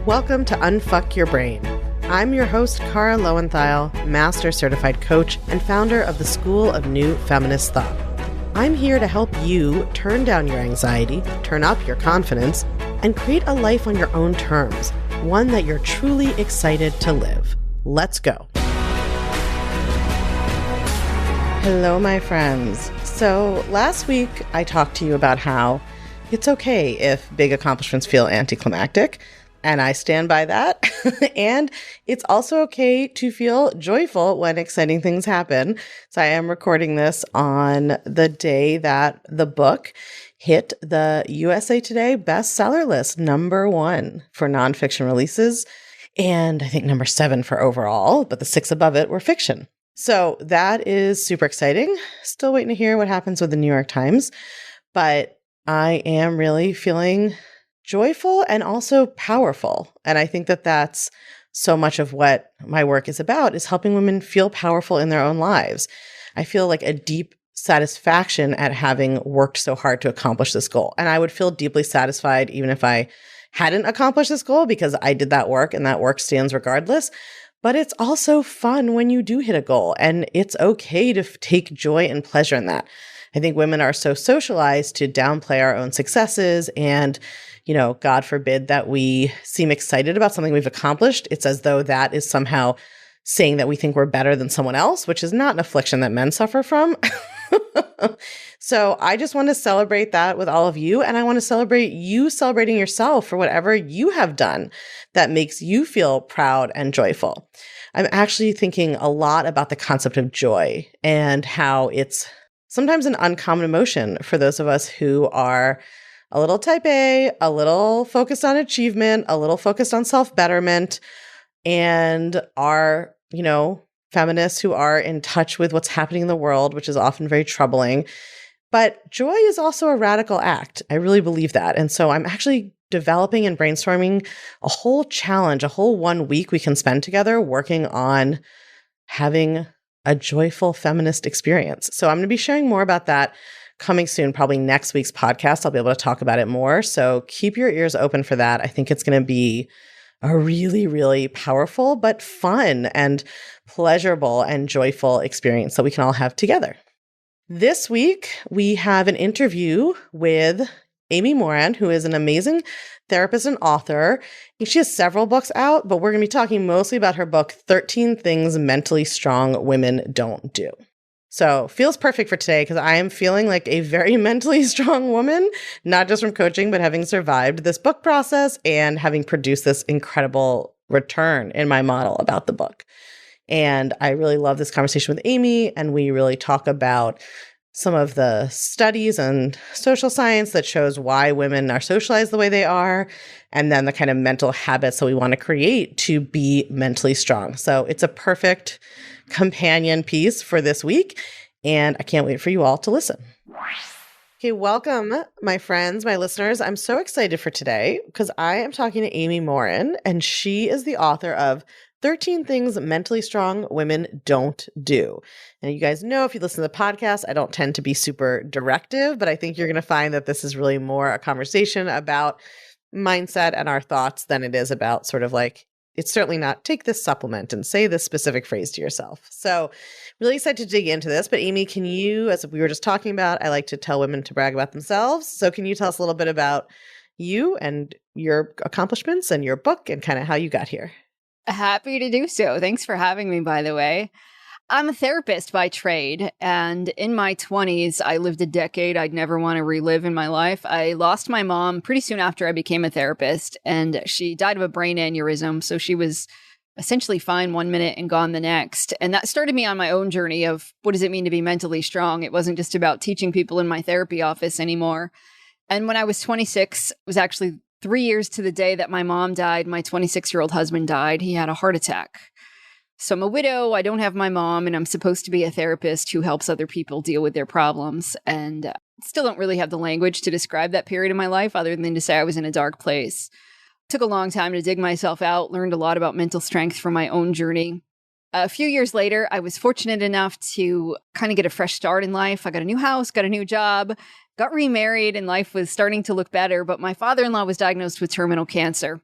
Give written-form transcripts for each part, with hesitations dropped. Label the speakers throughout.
Speaker 1: Welcome to Unfuck Your Brain. I'm your host, Cara Loewentheil, Master Certified Coach and founder of the School of New Feminist Thought. I'm here to help you turn down your anxiety, turn up your confidence, and create a life on your own terms, one that you're truly excited to live. Let's go. Hello, my friends. So last week, I talked to you about how it's okay if big accomplishments feel anticlimactic, and I stand by that. And it's also okay to feel joyful when exciting things happen. So I am recording this on the day that the book hit the USA Today bestseller list, #1 for nonfiction releases, and I think #7 for overall, but the 6 above it were fiction. So that is super exciting. Still waiting to hear what happens with the New York Times, but I am really feeling joyful and also powerful. And I think that that's so much of what my work is about, is helping women feel powerful in their own lives. I feel like a deep satisfaction at having worked so hard to accomplish this goal. And I would feel deeply satisfied even if I hadn't accomplished this goal, because I did that work and that work stands regardless. But it's also fun when you do hit a goal, and it's okay to take joy and pleasure in that. I think women are so socialized to downplay our own successes, and God forbid that we seem excited about something we've accomplished. It's as though that is somehow saying that we think we're better than someone else, which is not an affliction that men suffer from. So I just want to celebrate that with all of you. And I want to celebrate you celebrating yourself for whatever you have done that makes you feel proud and joyful. I'm actually thinking a lot about the concept of joy and how it's sometimes an uncommon emotion for those of us who are a little type A, a little focused on achievement, a little focused on self-betterment, and are, feminists who are in touch with what's happening in the world, which is often very troubling. But joy is also a radical act. I really believe that. And so I'm actually developing and brainstorming a whole challenge, a whole 1 week we can spend together working on having a joyful feminist experience. So I'm going to be sharing more about that coming soon, probably next week's podcast. I'll be able to talk about it more. So keep your ears open for that. I think it's going to be a really, really powerful, but fun and pleasurable and joyful experience that we can all have together. This week, we have an interview with Amy Morin, who is an amazing therapist and author. She has several books out, but we're going to be talking mostly about her book, 13 Things Mentally Strong Women Don't Do. So feels perfect for today because I am feeling like a very mentally strong woman, not just from coaching, but having survived this book process and having produced this incredible return in my model about the book. And I really love this conversation with Amy, and we really talk about some of the studies and social science that shows why women are socialized the way they are, and then the kind of mental habits that we want to create to be mentally strong. So it's a perfect companion piece for this week, and I can't wait for you all to listen. Okay, welcome, my friends, my listeners. I'm so excited for today because I am talking to Amy Morin, and she is the author of 13 Things Mentally Strong Women Don't Do. And you guys know, if you listen to the podcast, I don't tend to be super directive, but I think you're going to find that this is really more a conversation about mindset and our thoughts than it is about sort of like, it's certainly not take this supplement and say this specific phrase to yourself. So really excited to dig into this. But Amy, can you, as we were just talking about, I like to tell women to brag about themselves. So can you tell us a little bit about you and your accomplishments and your book and kind of how you got here?
Speaker 2: Happy to do so. Thanks for having me, by the way. I'm a therapist by trade, and in my 20s, I lived a decade I'd never want to relive in my life. I lost my mom pretty soon after I became a therapist, and she died of a brain aneurysm, so she was essentially fine one minute and gone the next. And that started me on my own journey of what does it mean to be mentally strong? It wasn't just about teaching people in my therapy office anymore. And when I was 26, it was actually 3 years to the day that my mom died, my 26-year-old husband died. He had a heart attack. So I'm a widow, I don't have my mom, and I'm supposed to be a therapist who helps other people deal with their problems. And still don't really have the language to describe that period of my life other than to say I was in a dark place. Took a long time to dig myself out, learned a lot about mental strength from my own journey. A few years later, I was fortunate enough to kind of get a fresh start in life. I got a new house, got a new job, got remarried, and life was starting to look better. But my father-in-law was diagnosed with terminal cancer.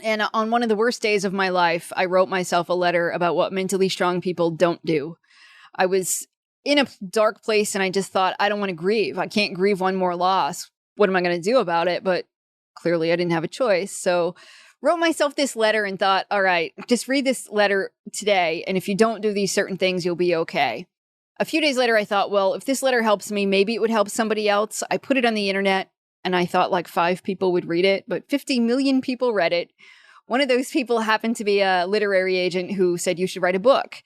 Speaker 2: And on one of the worst days of my life, I wrote myself a letter about what mentally strong people don't do. I was in a dark place and I just thought, I don't want to grieve. I can't grieve one more loss. What am I going to do about it? But clearly I didn't have a choice. So wrote myself this letter and thought, all right, just read this letter today. And if you don't do these certain things, you'll be okay. A few days later, I thought, well, if this letter helps me, maybe it would help somebody else. I put it on the internet and I thought like 5 people would read it, but 50 million people read it. One of those people happened to be a literary agent who said you should write a book.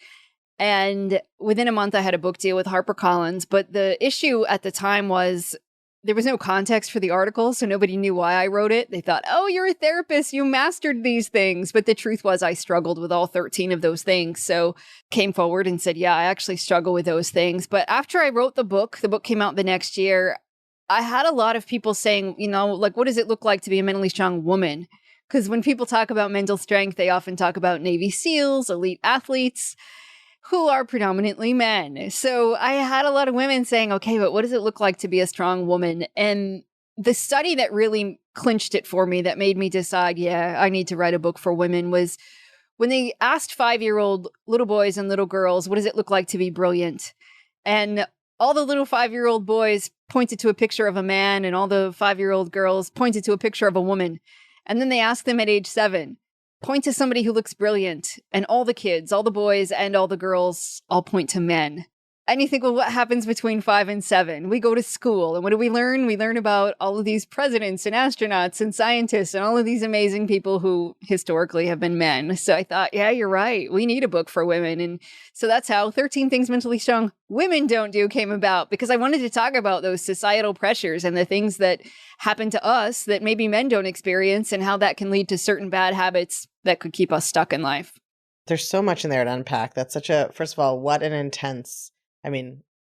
Speaker 2: And within a month, I had a book deal with HarperCollins. But the issue at the time was there was no context for the article, so nobody knew why I wrote it. They thought, oh, you're a therapist, you mastered these things. But the truth was I struggled with all 13 of those things. So came forward and said, yeah, I actually struggle with those things. But after I wrote the book came out the next year, I had a lot of people saying, like, what does it look like to be a mentally strong woman? Because when people talk about mental strength, they often talk about Navy SEALs, elite athletes, who are predominantly men. So I had a lot of women saying, okay, but what does it look like to be a strong woman? And the study that really clinched it for me, that made me decide, yeah, I need to write a book for women, was when they asked 5-year-old little boys and little girls, what does it look like to be brilliant? And all the little 5-year-old boys pointed to a picture of a man, and all the 5-year-old girls pointed to a picture of a woman. And then they asked them at age 7, point to somebody who looks brilliant. And all the kids, all the boys and all the girls all point to men. And you think, well, what happens between 5 and 7? We go to school. And what do we learn? We learn about all of these presidents and astronauts and scientists and all of these amazing people who historically have been men. So I thought, yeah, you're right. We need a book for women. And so that's how 13 Things Mentally Strong Women Don't Do came about, because I wanted to talk about those societal pressures and the things that happen to us that maybe men don't experience, and how that can lead to certain bad habits that could keep us stuck in life.
Speaker 1: There's so much in there to unpack. That's first of all, what an intense,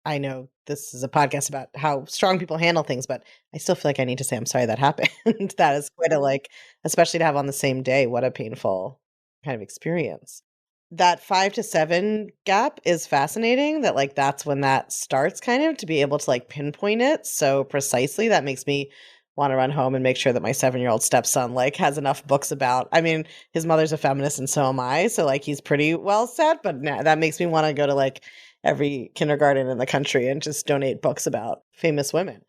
Speaker 1: I know this is a podcast about how strong people handle things, but I still feel like I need to say I'm sorry that happened. That is quite especially to have on the same day, what a painful kind of experience. That 5 to 7 gap is fascinating, that that's when that starts, kind of to be able to pinpoint it so precisely. That makes me want to run home and make sure that my 7-year-old stepson has enough books about, his mother's a feminist and so am I. So he's pretty well set, but that makes me want to go to every kindergarten in the country and just donate books about famous women.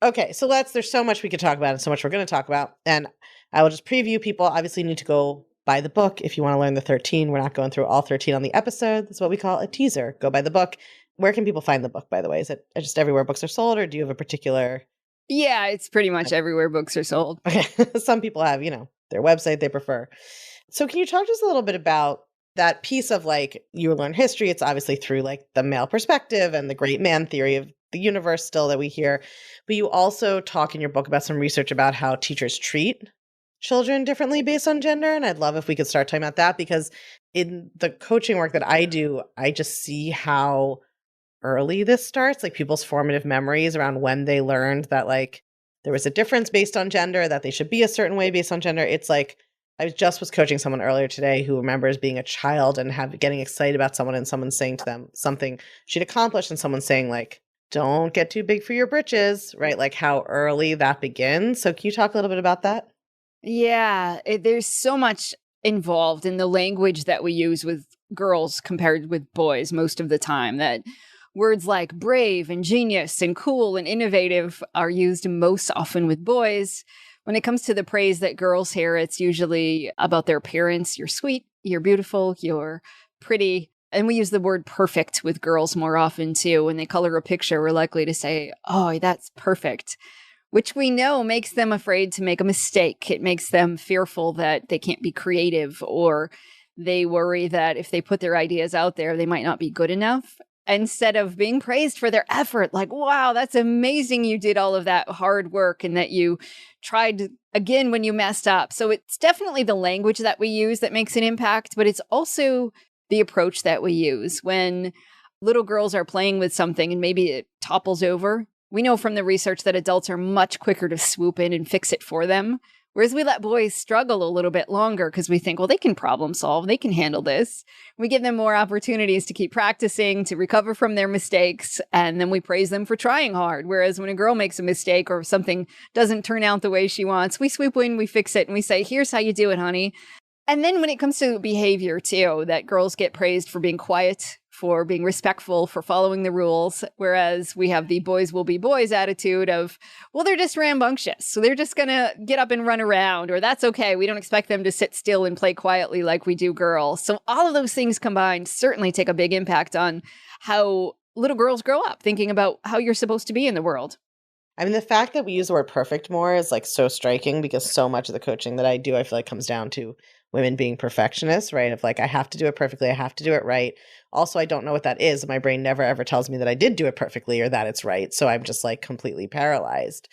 Speaker 1: Okay, so there's so much we could talk about and so much we're going to talk about. And I will just preview. People obviously need to go buy the book if you want to learn the 13. We're not going through all 13 on the episode. That's what we call a teaser. Go buy the book. Where can people find the book, by the way? Is it just everywhere books are sold, or do you have a particular...
Speaker 2: Yeah, it's pretty much everywhere books are sold.
Speaker 1: Okay. Some people have, their website they prefer. So can you talk to us a little bit about that piece of you learn history? It's obviously through the male perspective and the great man theory of the universe still that we hear. But you also talk in your book about some research about how teachers treat children differently based on gender. And I'd love if we could start talking about that, because in the coaching work that I do, I just see how early this starts, people's formative memories around when they learned that there was a difference based on gender, that they should be a certain way based on gender. It's I was coaching someone earlier today who remembers being a child and getting excited about someone, and someone saying to them something she'd accomplished, and someone saying don't get too big for your britches, right? How early that begins. So can you talk a little bit about that?
Speaker 2: Yeah, there's so much involved in the language that we use with girls compared with boys most of the time, that words like brave and genius and cool and innovative are used most often with boys. When it comes to the praise that girls hear, it's usually about their appearance. You're sweet, you're beautiful, you're pretty. And we use the word perfect with girls more often too. When they color a picture, we're likely to say, oh, that's perfect, which we know makes them afraid to make a mistake. It makes them fearful that they can't be creative, or they worry that if they put their ideas out there, they might not be good enough. Instead of being praised for their effort, wow, that's amazing. You did all of that hard work and that you tried again when you messed up. So it's definitely the language that we use that makes an impact, but it's also the approach that we use. When little girls are playing with something and maybe it topples over, we know from the research that adults are much quicker to swoop in and fix it for them. Whereas we let boys struggle a little bit longer because we think, well, they can problem solve, they can handle this. We give them more opportunities to keep practicing, to recover from their mistakes, and then we praise them for trying hard. Whereas when a girl makes a mistake or something doesn't turn out the way she wants, we swoop in, we fix it, and we say, here's how you do it, honey. And then when it comes to behavior too, that girls get praised for being quiet, for being respectful, for following the rules, whereas we have the boys will be boys attitude of, well, they're just rambunctious, so they're just going to get up and run around, or that's okay. We don't expect them to sit still and play quietly like we do girls. So all of those things combined certainly take a big impact on how little girls grow up, thinking about how you're supposed to be in the world.
Speaker 1: I mean, the fact that we use the word perfect more is like so striking because so much of the coaching that I do, I feel like comes down to women being perfectionists, right? Of like, I have to do it perfectly. I have to do it right. Also, I don't know what that is. My brain never ever tells me that I did do it perfectly or that it's right. So I'm just like completely paralyzed.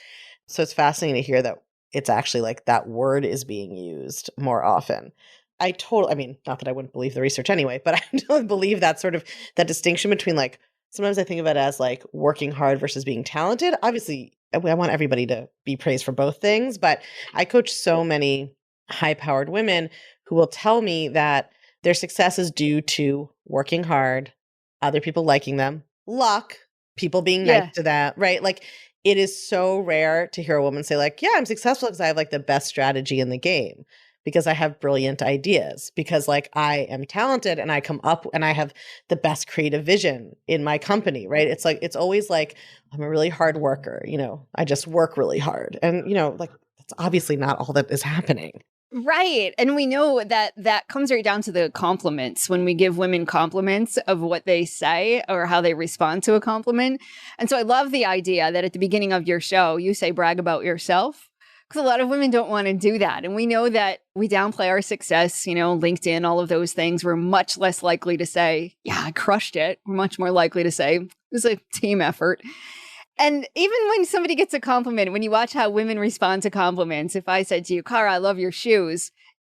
Speaker 1: So it's fascinating to hear that it's actually like that word is being used more often. I mean, not that I wouldn't believe the research anyway, but I don't believe that sort of that distinction between like, sometimes I think of it as like working hard versus being talented. Obviously, I want everybody to be praised for both things, but I coach so many high-powered women who will tell me that their success is due to working hard, other people liking them, luck, people being nice to them, right? Like it is so rare to hear a woman say like, yeah, I'm successful because I have like the best strategy in the game, because I have brilliant ideas, because like I am talented and I come up and I have the best creative vision in my company, right? It's like, it's always like, I'm a really hard worker, I just work really hard. And, like that's obviously not all that is happening.
Speaker 2: Right. And we know that that comes right down to the compliments when we give women compliments of what they say or how they respond to a compliment. And so I love the idea that at the beginning of your show, you say brag about yourself, because a lot of women don't want to do that. And we know that we downplay our success, LinkedIn, all of those things. We're much less likely to say, yeah, I crushed it. We're much more likely to say it was a team effort. And even when somebody gets a compliment, when you watch how women respond to compliments, if I said to you, Cara, I love your shoes,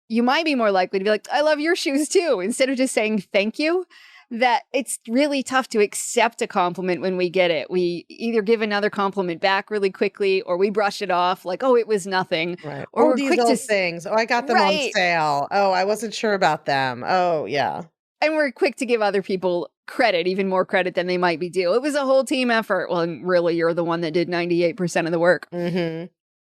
Speaker 2: you might be more likely to be like, I love your shoes too, instead of just saying thank you. That it's really tough to accept a compliment when we get it. We either give another compliment back really quickly, or we brush it off like, oh, it was nothing.
Speaker 1: Right.
Speaker 2: Or we're
Speaker 1: these
Speaker 2: quick
Speaker 1: old
Speaker 2: to
Speaker 1: things. Oh, I got them on sale. Oh, I wasn't sure about them. Oh, yeah.
Speaker 2: And we're quick to give other people credit, even more credit than they might be due. It was a whole team effort. Well, really, you're the one that did 98% of the work.
Speaker 1: Mm-hmm.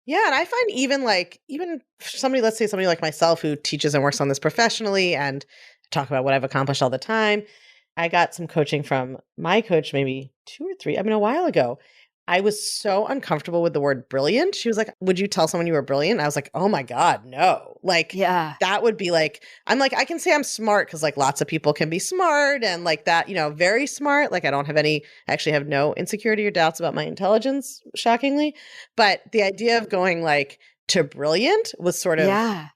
Speaker 1: Yeah. And I find even somebody, let's say somebody like myself who teaches and works on this professionally and talk about what I've accomplished all the time. I got some coaching from my coach maybe 2 or 3, a while ago. I was so uncomfortable with the word brilliant. She was like, would you tell someone you were brilliant? I was like, oh my God, no. Like,
Speaker 2: yeah,
Speaker 1: that would be like, I'm like, I can say I'm smart because like lots of people can be smart and like that, very smart. Like I actually have no insecurity or doubts about my intelligence, shockingly. But the idea of going like to brilliant was sort of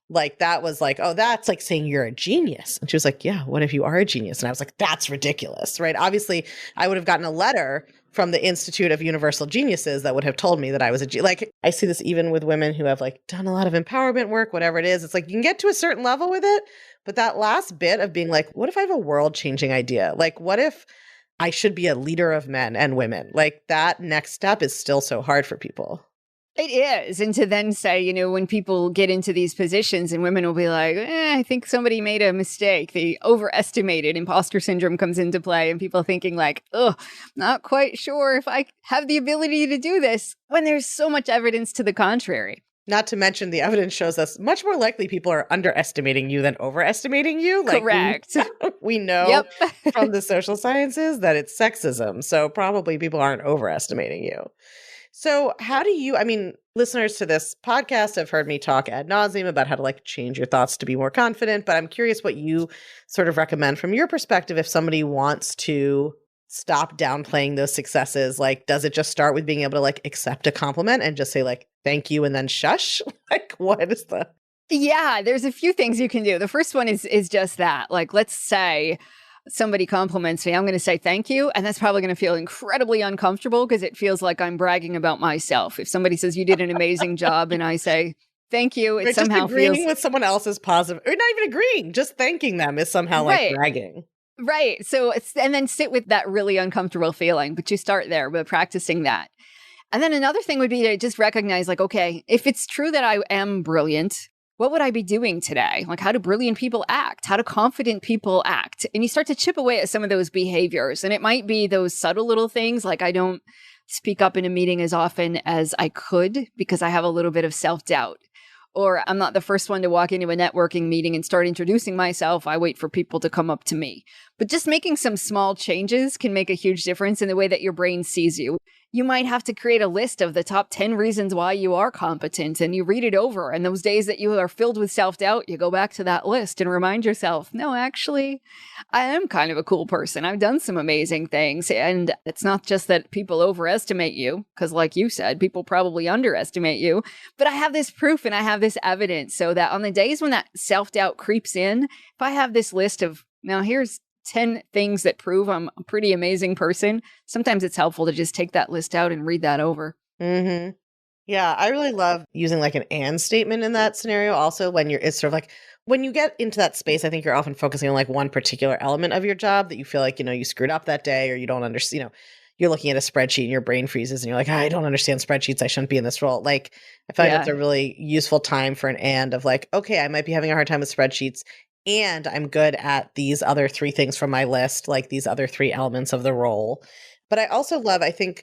Speaker 1: like, that was like, oh, that's like saying you're a genius. And she was like, yeah, what if you are a genius? And I was like, that's ridiculous, right? Obviously, I would have gotten a letter from the Institute of Universal Geniuses that would have told me that I was like, I see this even with women who have like done a lot of empowerment work, whatever it is. It's like, you can get to a certain level with it, but that last bit of being like, what if I have a world changing idea? Like, what if I should be a leader of men and women? Like that next step is still so hard for people.
Speaker 2: It is. And to then say, when people get into these positions and women will be like, I think somebody made a mistake. They overestimated. Imposter syndrome comes into play and people thinking like, not quite sure if I have the ability to do this, when there's so much evidence to the contrary.
Speaker 1: Not to mention the evidence shows us much more likely people are underestimating you than overestimating you. Like
Speaker 2: correct.
Speaker 1: We know from the social sciences that it's sexism. So probably people aren't overestimating you. So how do you, listeners to this podcast have heard me talk ad nauseum about how to like change your thoughts to be more confident, but I'm curious what you sort of recommend from your perspective if somebody wants to stop downplaying those successes. Like, does it just start with being able to like accept a compliment and just say like, thank you and then shush? Like, what is the...
Speaker 2: Yeah, there's a few things you can do. The first one is just that. Like, let's say somebody compliments me, I'm going to say thank you. And that's probably going to feel incredibly uncomfortable because it feels like I'm bragging about myself. If somebody says you did an amazing job and I say thank you, it somehow
Speaker 1: just agreeing
Speaker 2: feels...
Speaker 1: with someone else's positive, or not even agreeing, just thanking them is somehow like bragging.
Speaker 2: Right. So and then sit with that really uncomfortable feeling, but you start there by practicing that. And then another thing would be to just recognize, like, okay, if it's true that I am brilliant, what would I be doing today? Like, how do brilliant people act? How do confident people act? And you start to chip away at some of those behaviors. And it might be those subtle little things, like I don't speak up in a meeting as often as I could because I have a little bit of self-doubt. Or I'm not the first one to walk into a networking meeting and start introducing myself. I wait for people to come up to me. But just making some small changes can make a huge difference in the way that your brain sees you. You might have to create a list of the top 10 reasons why you are competent, and you read it over. And those days that you are filled with self-doubt, you go back to that list and remind yourself, no, actually, I am kind of a cool person. I've done some amazing things. And it's not just that people overestimate you, because like you said, people probably underestimate you. But I have this proof and I have this evidence so that on the days when that self-doubt creeps in, if I have this list of, now here's 10 things that prove I'm a pretty amazing person, sometimes it's helpful to just take that list out and read that over.
Speaker 1: Mm-hmm. Yeah, I really love using like an and statement in that scenario. Also, when it's sort of like, when you get into that space, I think you're often focusing on like one particular element of your job that you feel like, you screwed up that day, or you don't understand, you're looking at a spreadsheet and your brain freezes and you're like, I don't understand spreadsheets. I shouldn't be in this role. Like, I find it's a really useful time for an and of like, okay, I might be having a hard time with spreadsheets, and I'm good at these other 3 things from my list, like these other 3 elements of the role. But I also love, I feel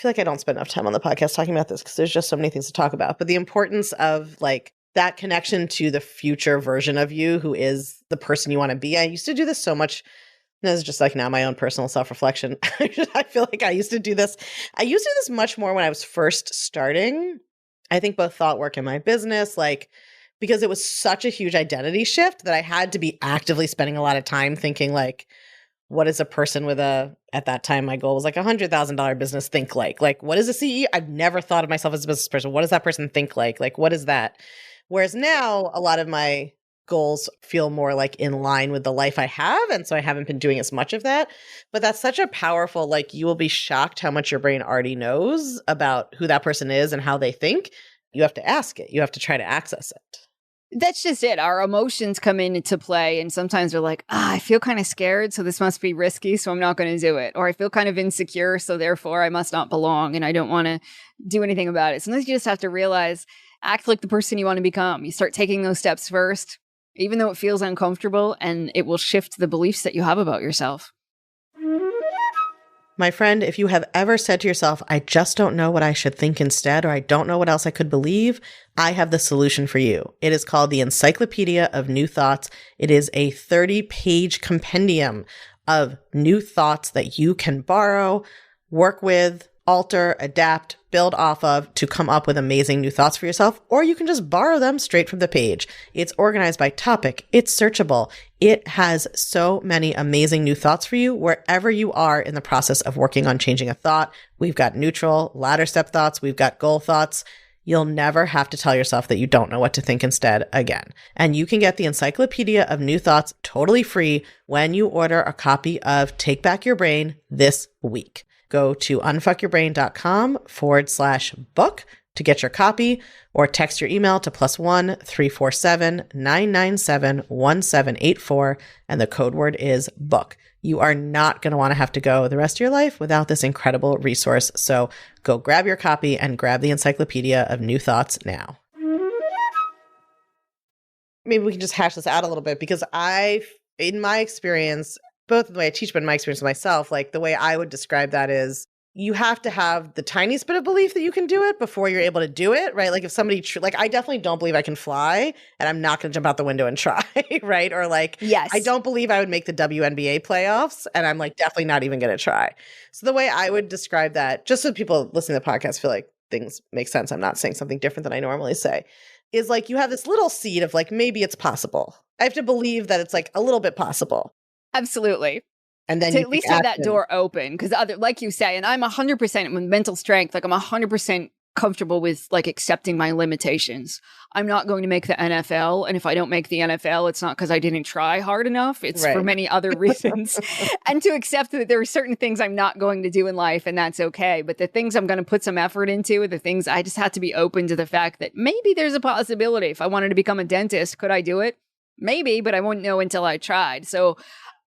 Speaker 1: like I don't spend enough time on the podcast talking about this because there's just so many things to talk about, but the importance of like that connection to the future version of you who is the person you want to be. I used to do this so much. This is just like now my own personal self-reflection. I feel like I used to do this. I used to do this much more when I was first starting. I think both thought work in my business, like, because it was such a huge identity shift that I had to be actively spending a lot of time thinking like, what is a person with at that time, my goal was like $100,000 business think like? Like, what is a CEO? I've never thought of myself as a business person. What does that person think like? Like, what is that? Whereas now a lot of my goals feel more like in line with the life I have. And so I haven't been doing as much of that. But that's such a powerful, like, you will be shocked how much your brain already knows about who that person is and how they think. You have to ask it. You have to try to access it.
Speaker 2: That's just it. Our emotions come into play, and sometimes we're like, I feel kind of scared, so this must be risky, so I'm not going to do it. Or I feel kind of insecure, so therefore I must not belong, and I don't want to do anything about it. Sometimes you just have to realize, act like the person you want to become. You start taking those steps first, even though it feels uncomfortable, and it will shift the beliefs that you have about yourself.
Speaker 1: My friend, if you have ever said to yourself, I just don't know what I should think instead, or I don't know what else I could believe, I have the solution for you. It is called the Encyclopedia of New Thoughts. It is a 30-page compendium of new thoughts that you can borrow, work with, alter, adapt, build off of to come up with amazing new thoughts for yourself, or you can just borrow them straight from the page. It's organized by topic. It's searchable. It has so many amazing new thoughts for you wherever you are in the process of working on changing a thought. We've got neutral, ladder step thoughts. We've got goal thoughts. You'll never have to tell yourself that you don't know what to think instead again. And you can get the Encyclopedia of New Thoughts totally free when you order a copy of Take Back Your Brain this week. Go to unfuckyourbrain.com/book to get your copy, or text your email to +1 347 997 1784, and the code word is book. You are not going to want to have to go the rest of your life without this incredible resource. So go grab your copy and grab the Encyclopedia of New Thoughts now. Maybe we can just hash this out a little bit, because in my experience, both the way I teach, but in my experience with myself, like the way I would describe that is you have to have the tiniest bit of belief that you can do it before you're able to do it, right? Like if somebody, like I definitely don't believe I can fly, and I'm not going to jump out the window and try, right? Or like,
Speaker 2: yes,
Speaker 1: I don't believe I would make the WNBA playoffs, and I'm like definitely not even going to try. So the way I would describe that, just so people listening to the podcast feel like things make sense, I'm not saying something different than I normally say, is like you have this little seed of like, maybe it's possible. I have to believe that it's like a little bit possible.
Speaker 2: Absolutely.
Speaker 1: And then
Speaker 2: to at least have that door open, because like you say, and I'm 100% with mental strength, like I'm 100% comfortable with like accepting my limitations. I'm not going to make the NFL, and if I don't make the NFL, it's not because I didn't try hard enough. It's for many other reasons. And to accept that there are certain things I'm not going to do in life, and that's okay. But the things I'm going to put some effort into, the things I just have to be open to the fact that maybe there's a possibility. If I wanted to become a dentist, could I do it? Maybe, but I wouldn't know until I tried. So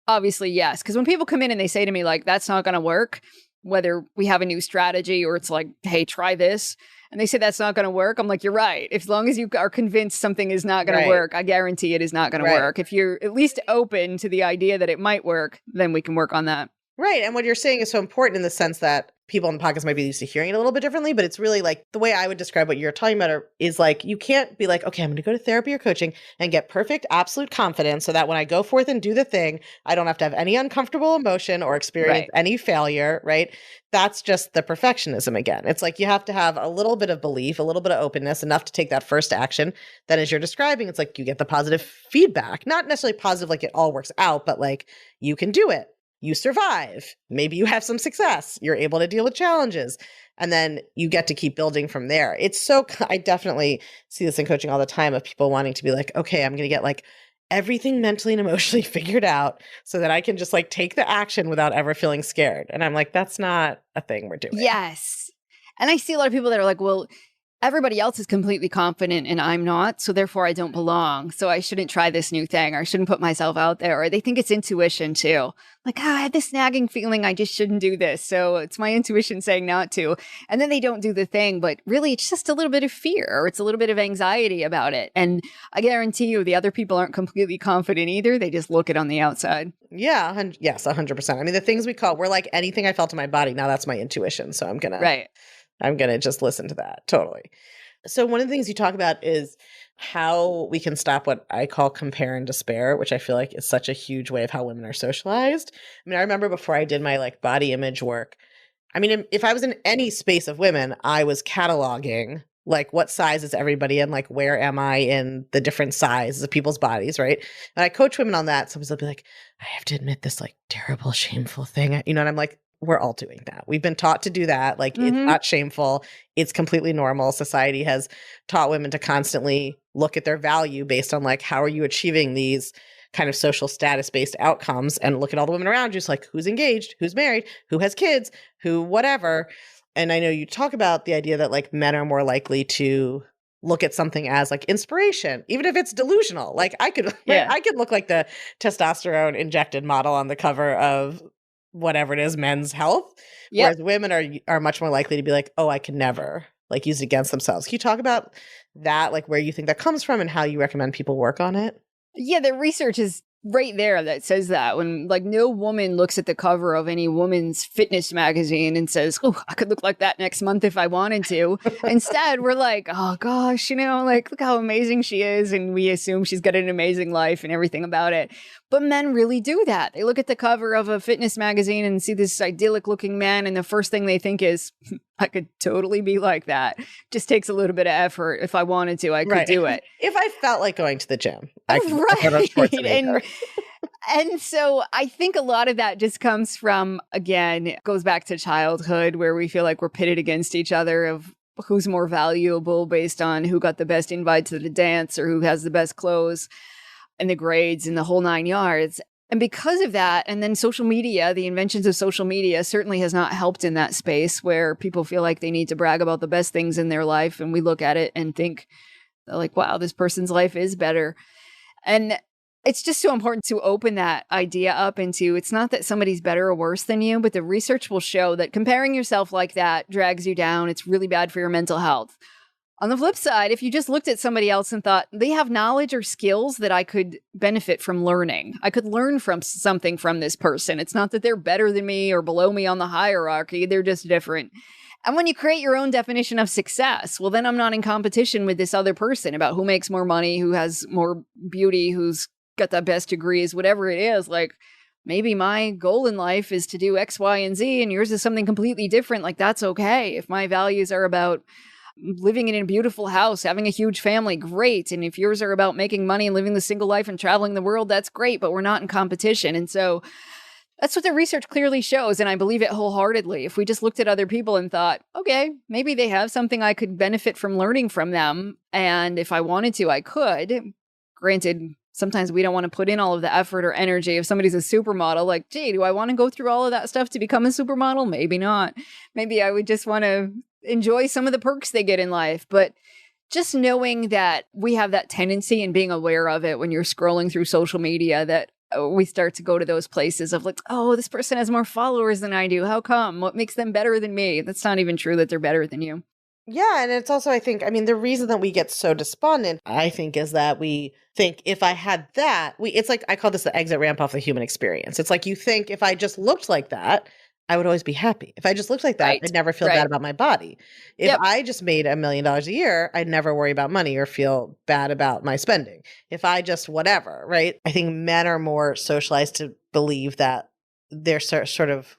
Speaker 2: obviously, yes. Because when people come in and they say to me, like, that's not going to work, whether we have a new strategy or it's like, hey, try this. And they say that's not going to work. I'm like, you're right. As long as you are convinced something is not going to work, I guarantee it is not going to work. If you're at least open to the idea that it might work, then we can work on that.
Speaker 1: Right. And what you're saying is so important in the sense that people in the podcast might be used to hearing it a little bit differently, but it's really like the way I would describe what you're talking about is like, you can't be like, okay, I'm going to go to therapy or coaching and get perfect, absolute confidence so that when I go forth and do the thing, I don't have to have any uncomfortable emotion or experience any failure, right? That's just the perfectionism again. It's like you have to have a little bit of belief, a little bit of openness, enough to take that first action. Then as you're describing, it's like you get the positive feedback, not necessarily positive like it all works out, but like you can do it. You survive. Maybe you have some success. You're able to deal with challenges. And then you get to keep building from there. I definitely see this in coaching all the time of people wanting to be like, okay, I'm going to get like everything mentally and emotionally figured out so that I can just like take the action without ever feeling scared. And I'm like, that's not a thing we're doing.
Speaker 2: Yes. And I see a lot of people that are like, well, everybody else is completely confident and I'm not, so therefore I don't belong. So I shouldn't try this new thing or I shouldn't put myself out there. Or they think it's intuition too. Like, I have this nagging feeling I just shouldn't do this. So it's my intuition saying not to. And then they don't do the thing, but really it's just a little bit of fear or it's a little bit of anxiety about it. And I guarantee you the other people aren't completely confident either. They just look it on the outside.
Speaker 1: Yeah. Yes, 100%. I mean, the things we're like anything I felt in my body. Now that's my intuition. So I'm going to just listen to that. Totally. So one of the things you talk about is how we can stop what I call compare and despair, which I feel like is such a huge way of how women are socialized. I mean, I remember before I did my like body image work, I mean, if I was in any space of women, I was cataloging like what size is everybody in, like where am I in the different sizes of people's bodies, right? And I coach women on that. Sometimes they'll be like, I have to admit this like terrible, shameful thing, and I'm like, we're all doing that. We've been taught to do that. Like it's not shameful. It's completely normal. Society has taught women to constantly look at their value based on like, how are you achieving these kind of social status-based outcomes, and look at all the women around you. It's like, who's engaged, who's married, who has kids, who whatever. And I know you talk about the idea that like men are more likely to look at something as like inspiration, even if it's delusional. Like I could look like the testosterone injected model on the cover of whatever it is, Men's Health. Whereas women are much more likely to be like, oh, I can never like use it against themselves. Can you talk about that, like where you think that comes from and how you recommend people work on it?
Speaker 2: Yeah, the research is right there that says that when like no woman looks at the cover of any woman's fitness magazine and says, oh, I could look like that next month if I wanted to. Instead, we're like, oh gosh, like look how amazing she is. And we assume she's got an amazing life and everything about it. But men really do that. They look at the cover of a fitness magazine and see this idyllic looking man. And the first thing they think is, I could totally be like that. Just takes a little bit of effort. If I wanted to, I could do it.
Speaker 1: If I felt like going to the gym, I could.
Speaker 2: And so I think a lot of that just comes from, again, goes back to childhood where we feel like we're pitted against each other of who's more valuable based on who got the best invite to the dance or who has the best clothes and the grades and the whole 9 yards. And because of that, and then social media, the inventions of social media certainly has not helped in that space where people feel like they need to brag about the best things in their life. And we look at it and think like, wow, this person's life is better. And it's just so important to open that idea up into, it's not that somebody's better or worse than you, but the research will show that comparing yourself like that drags you down. It's really bad for your mental health. On the flip side, if you just looked at somebody else and thought, they have knowledge or skills that I could benefit from learning. I could learn from something from this person. It's not that they're better than me or below me on the hierarchy. They're just different. And when you create your own definition of success, well, then I'm not in competition with this other person about who makes more money, who has more beauty, who's got the best degrees, whatever it is. Like maybe my goal in life is to do X, Y, and Z, and yours is something completely different. Like that's okay. If my values are about living in a beautiful house, having a huge family, great. And if yours are about making money and living the single life and traveling the world, that's great, but we're not in competition. And so that's what the research clearly shows. And I believe it wholeheartedly. If we just looked at other people and thought, okay, maybe they have something I could benefit from learning from them. And if I wanted to, I could. Granted, sometimes we don't want to put in all of the effort or energy. If somebody's a supermodel, like, gee, do I want to go through all of that stuff to become a supermodel? Maybe not. Maybe I would just want to enjoy some of the perks they get in life. But just knowing that we have that tendency and being aware of it when you're scrolling through social media, that we start to go to those places of like, oh, this person has more followers than I do. How come? What makes them better than me? That's not even true that they're better than you.
Speaker 1: Yeah, and it's also, I think, I mean, the reason that we get so despondent, I think, is that we think if I had that, it's like, I call this the exit ramp off the human experience. It's like you think if I just looked like that, I would always be happy. If I just looked like that,
Speaker 2: Right.
Speaker 1: I'd never feel
Speaker 2: Right.
Speaker 1: bad about my body. If
Speaker 2: Yep.
Speaker 1: I just made $1 million a year, I'd never worry about money or feel bad about my spending. If I just whatever, right? I think men are more socialized to believe that their sort of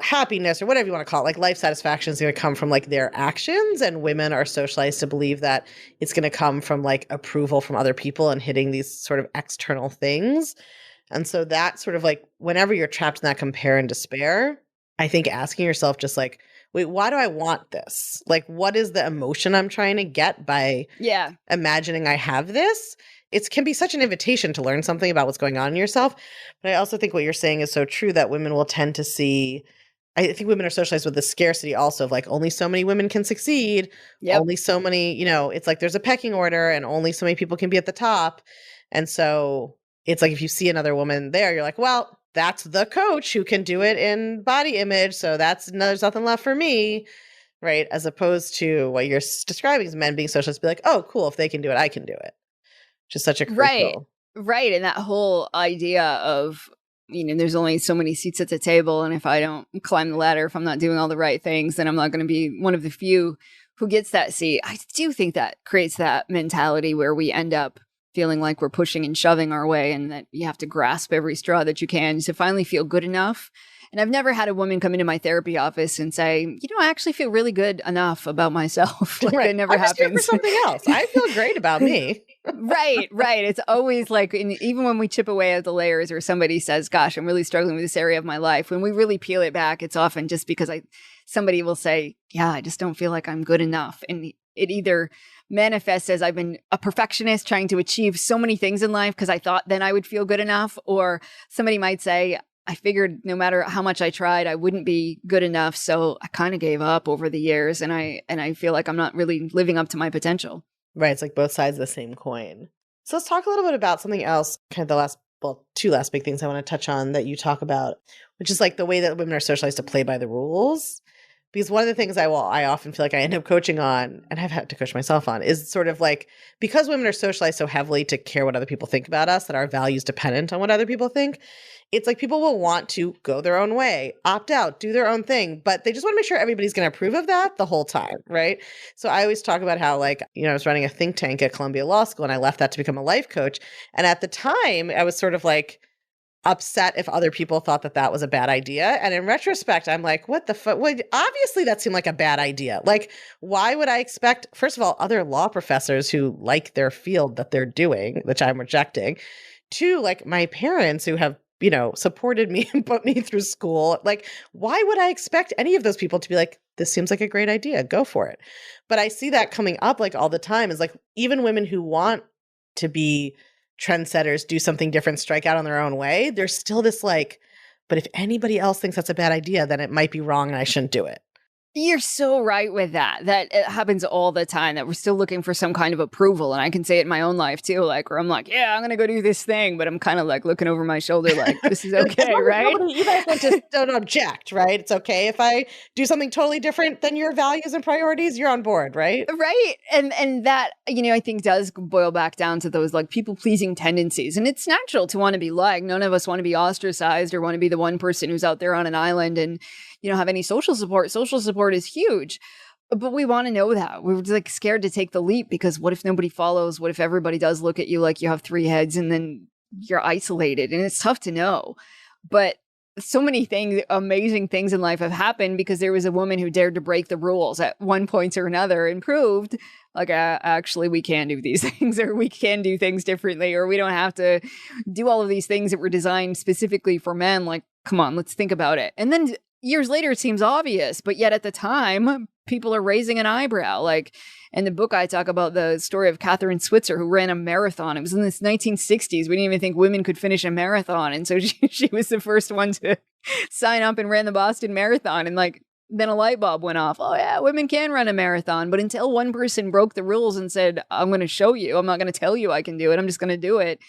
Speaker 1: happiness or whatever you want to call it, like life satisfaction is going to come from like their actions, and women are socialized to believe that it's going to come from like approval from other people and hitting these sort of external things. And so that sort of like whenever you're trapped in that compare and despair, I think asking yourself just like, wait, why do I want this? Like, what is the emotion I'm trying to get by imagining I have this? It can be such an invitation to learn something about what's going on in yourself. But I also think what you're saying is so true, that women will tend to see, I think women are socialized with the scarcity also of like only so many women can succeed.
Speaker 2: Yep.
Speaker 1: Only so many, it's like there's a pecking order and only so many people can be at the top. And so it's like if you see another woman there, you're like, well, that's the coach who can do it in body image. So there's nothing left for me. Right. As opposed to what you're describing as men being socialists, be like, oh, cool. If they can do it, I can do it. Which is such a crucial.
Speaker 2: Right. And that whole idea of, there's only so many seats at the table. And if I don't climb the ladder, if I'm not doing all the right things, then I'm not going to be one of the few who gets that seat. I do think that creates that mentality where we end up feeling like we're pushing and shoving our way, and that you have to grasp every straw that you can to finally feel good enough. And I've never had a woman come into my therapy office and say, I actually feel really good enough about myself. Like
Speaker 1: right.
Speaker 2: It never
Speaker 1: I'm
Speaker 2: happens.
Speaker 1: Just here for something else. I feel great about me.
Speaker 2: Right. It's always like, even when we chip away at the layers, or somebody says, gosh, I'm really struggling with this area of my life, when we really peel it back, it's often just because somebody will say, yeah, I just don't feel like I'm good enough. And it either manifests as I've been a perfectionist trying to achieve so many things in life because I thought then I would feel good enough. Or somebody might say, I figured no matter how much I tried, I wouldn't be good enough. So I kind of gave up over the years, and I feel like I'm not really living up to my potential.
Speaker 1: Right. It's like both sides of the same coin. So let's talk a little bit about something else, kind of two last big things I want to touch on that you talk about, which is like the way that women are socialized to play by the rules. Because one of the things I often feel like I end up coaching on, and I've had to coach myself on, is sort of like, because women are socialized so heavily to care what other people think about us, that our value's dependent on what other people think. It's like people will want to go their own way, opt out, do their own thing, but they just want to make sure everybody's going to approve of that the whole time, right? So I always talk about how, like, I was running a think tank at Columbia Law School, and I left that to become a life coach. And at the time, I was sort of like upset if other people thought that that was a bad idea. And in retrospect, I'm like, what the fuck? Well, obviously that seemed like a bad idea. Like, why would I expect, first of all, other law professors who like their field that they're doing, which I'm rejecting, to like my parents who have supported me and put me through school. Like, why would I expect any of those people to be like, this seems like a great idea, go for it? But I see that coming up like all the time, is like, even women who want to be trendsetters, do something different, strike out on their own way, there's still this like, but if anybody else thinks that's a bad idea, then it might be wrong and I shouldn't do it.
Speaker 2: You're so right with that. That it happens all the time, that we're still looking for some kind of approval. And I can say it in my own life too, like where I'm like, yeah, I'm going to go do this thing. But I'm kind of like looking over my shoulder like, this is okay, right?
Speaker 1: You guys don't object, right? It's okay if I do something totally different than your values and priorities, you're on board, right?
Speaker 2: Right. And that, I think does boil back down to those like people pleasing tendencies. And it's natural to want to be liked. None of us want to be ostracized or want to be the one person who's out there on an island and have any social support. Social support is huge, but we want to know that. We're like scared to take the leap because what if nobody follows? What if everybody does look at you like you have three heads and then you're isolated? And it's tough to know. But so many things, amazing things in life have happened because there was a woman who dared to break the rules at one point or another and proved like, actually, we can do these things, or we can do things differently, or we don't have to do all of these things that were designed specifically for men. Like, come on, let's think about it. And then years later, it seems obvious, but yet at the time, people are raising an eyebrow. Like in the book, I talk about the story of Catherine Switzer, who ran a marathon. It was in the 1960s. We didn't even think women could finish a marathon. And so she was the first one to sign up and ran the Boston Marathon. And like, then a light bulb went off. Oh yeah, women can run a marathon. But until one person broke the rules and said, I'm going to show you, I'm not going to tell you I can do it, I'm just going to do it.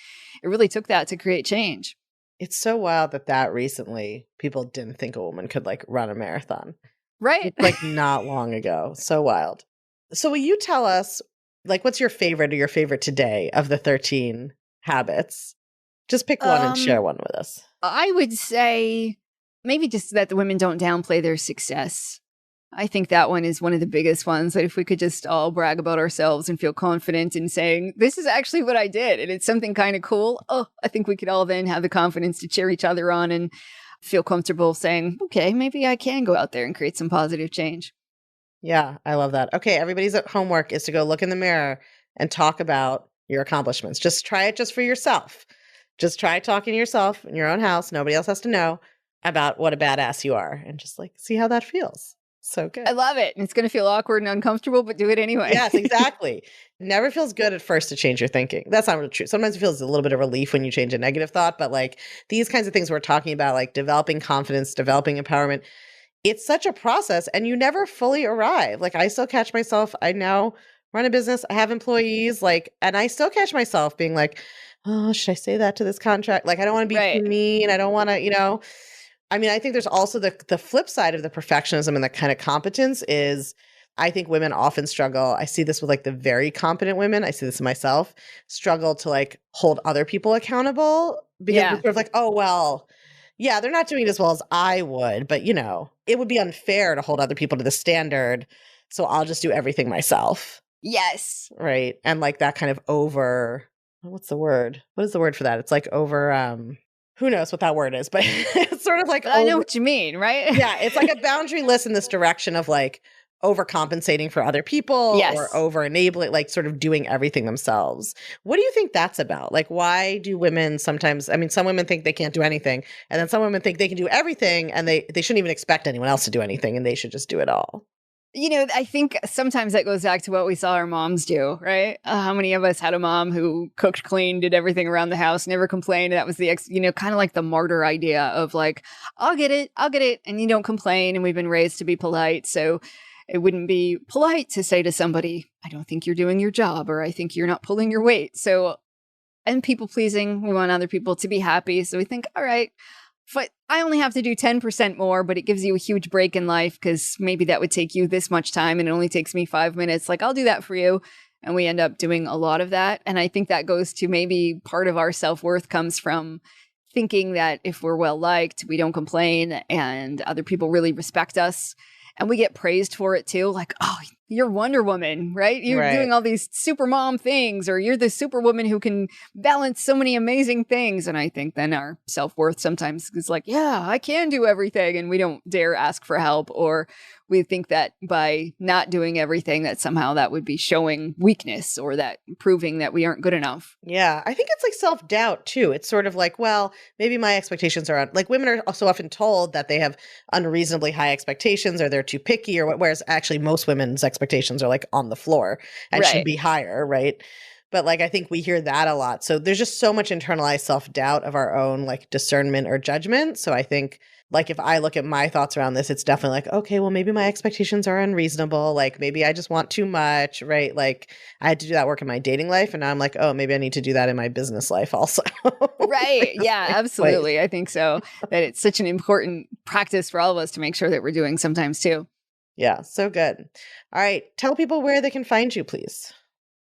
Speaker 2: It really took that to create change.
Speaker 1: It's so wild that recently people didn't think a woman could like run a marathon.
Speaker 2: Right.
Speaker 1: It's like not long ago. So wild. So will you tell us like what's your favorite or your favorite today of the 13 habits? Just pick one and share one with us.
Speaker 2: I would say maybe just that the women don't downplay their success. I think that one is one of the biggest ones, that if we could just all brag about ourselves and feel confident in saying, this is actually what I did, and it's something kind of cool. Oh, I think we could all then have the confidence to cheer each other on and feel comfortable saying, okay, maybe I can go out there and create some positive change.
Speaker 1: Yeah, I love that. Okay, everybody's homework is to go look in the mirror and talk about your accomplishments. Just try it just for yourself. Just try talking to yourself in your own house. Nobody else has to know about what a badass you are, and just like see how that feels. So good.
Speaker 2: I love it. And it's going to feel awkward and uncomfortable, but do it anyway.
Speaker 1: Yes, exactly. It never feels good at first to change your thinking. That's not really true. Sometimes it feels a little bit of relief when you change a negative thought, but like these kinds of things we're talking about, like developing confidence, developing empowerment, it's such a process and you never fully arrive. Like I still catch myself, I now run a business, I have employees, like, and I still catch myself being like, oh, should I say that to this contract? Like, I don't want to be too mean. I don't want to, I mean, I think there's also the flip side of the perfectionism and the kind of competence is I think women often struggle. I see this with like the very competent women. I see this in myself, struggle to like hold other people accountable because we're sort of like, oh, well, yeah, they're not doing it as well as I would, but it would be unfair to hold other people to the standard. So I'll just do everything myself.
Speaker 2: Yes.
Speaker 1: Right. And like that kind of what's the word? What is the word for that? It's like who knows what that word is, but it's sort of like
Speaker 2: I know what you mean, right?
Speaker 1: Yeah, it's like a boundaryless in this direction of like overcompensating for other people or over enabling, like sort of doing everything themselves. What do you think that's about? Like, why do women sometimes, I mean, some women think they can't do anything, and then some women think they can do everything and they shouldn't even expect anyone else to do anything and they should just do it all.
Speaker 2: I think sometimes that goes back to what we saw our moms do, right? How many of us had a mom who cooked, cleaned, did everything around the house, never complained? That was the, kind of like the martyr idea of like, I'll get it. And you don't complain. And we've been raised to be polite. So it wouldn't be polite to say to somebody, I don't think you're doing your job, or I think you're not pulling your weight. So, and people pleasing, we want other people to be happy. So we think, all right, but I only have to do 10% more, but it gives you a huge break in life because maybe that would take you this much time and it only takes me 5 minutes. Like, I'll do that for you. And we end up doing a lot of that. And I think that goes to maybe part of our self-worth comes from thinking that if we're well-liked, we don't complain and other people really respect us. And we get praised for it too. Like, oh, you're Wonder Woman, right? You're doing all these super mom things, or you're the superwoman who can balance so many amazing things. And I think then our self-worth sometimes is like, yeah, I can do everything. And we don't dare ask for help, or we think that by not doing everything that somehow that would be showing weakness or that proving that we aren't good enough.
Speaker 1: Yeah, I think it's like self-doubt too. It's sort of like, well, maybe my expectations are like women are also often told that they have unreasonably high expectations or they're too picky or what, whereas actually most women's expectations are like on the floor and should be higher, right? But like, I think we hear that a lot. So there's just so much internalized self-doubt of our own like discernment or judgment. So I think like if I look at my thoughts around this, it's definitely like, okay, well, maybe my expectations are unreasonable. Like maybe I just want too much, right? Like I had to do that work in my dating life. And now I'm like, oh, maybe I need to do that in my business life also.
Speaker 2: Right. Yeah, absolutely. I think so. That it's such an important practice for all of us to make sure that we're doing sometimes too.
Speaker 1: Yeah, so good. All right. Tell people where they can find you, please.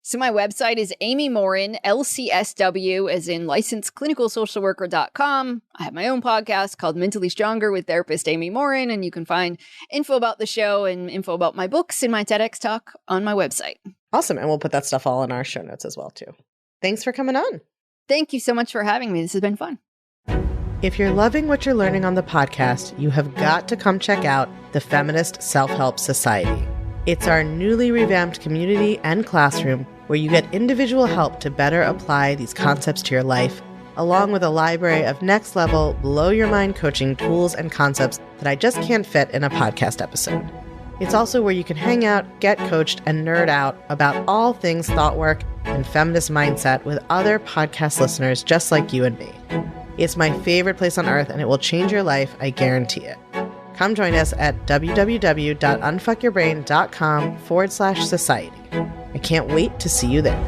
Speaker 2: So my website is Amy Morin, LCSW, as in licensed clinicalsocialworker.com. I have my own podcast called Mentally Stronger with therapist Amy Morin, and you can find info about the show and info about my books and my TEDx talk on my website.
Speaker 1: Awesome. And we'll put that stuff all in our show notes as well, too. Thanks for coming on.
Speaker 2: Thank you so much for having me. This has been fun.
Speaker 1: If you're loving what you're learning on the podcast, you have got to come check out the Feminist Self-Help Society. It's our newly revamped community and classroom where you get individual help to better apply these concepts to your life, along with a library of next-level, blow-your-mind coaching tools and concepts that I just can't fit in a podcast episode. It's also where you can hang out, get coached, and nerd out about all things thought work and feminist mindset with other podcast listeners just like you and me. It's my favorite place on earth, and it will change your life, I guarantee it. Come join us at www.unfuckyourbrain.com/society. I can't wait to see you there.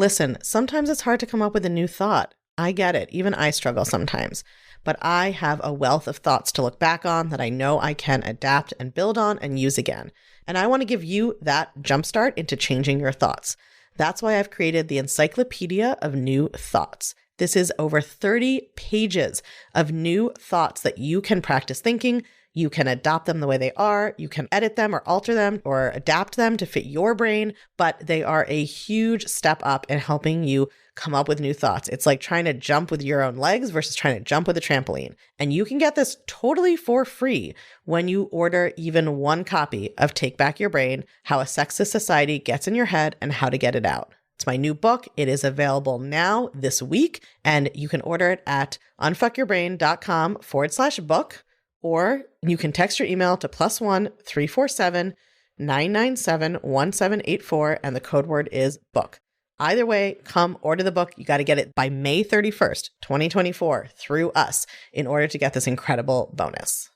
Speaker 1: Listen, sometimes it's hard to come up with a new thought. I get it. Even I struggle sometimes. But I have a wealth of thoughts to look back on that I know I can adapt and build on and use again. And I want to give you that jumpstart into changing your thoughts. That's why I've created the Encyclopedia of New Thoughts. This is over 30 pages of new thoughts that you can practice thinking. You can adopt them the way they are. You can edit them or alter them or adapt them to fit your brain, but they are a huge step up in helping you come up with new thoughts. It's like trying to jump with your own legs versus trying to jump with a trampoline. And you can get this totally for free when you order even one copy of Take Back Your Brain: How a Sexist Society Gets in Your Head and How to Get It Out. It's my new book. It is available now this week, and you can order it at unfuckyourbrain.com/book, or you can text your email to +1 347 997 1784, and the code word is book. Either way, come order the book. You got to get it by May 31st, 2024 through us in order to get this incredible bonus.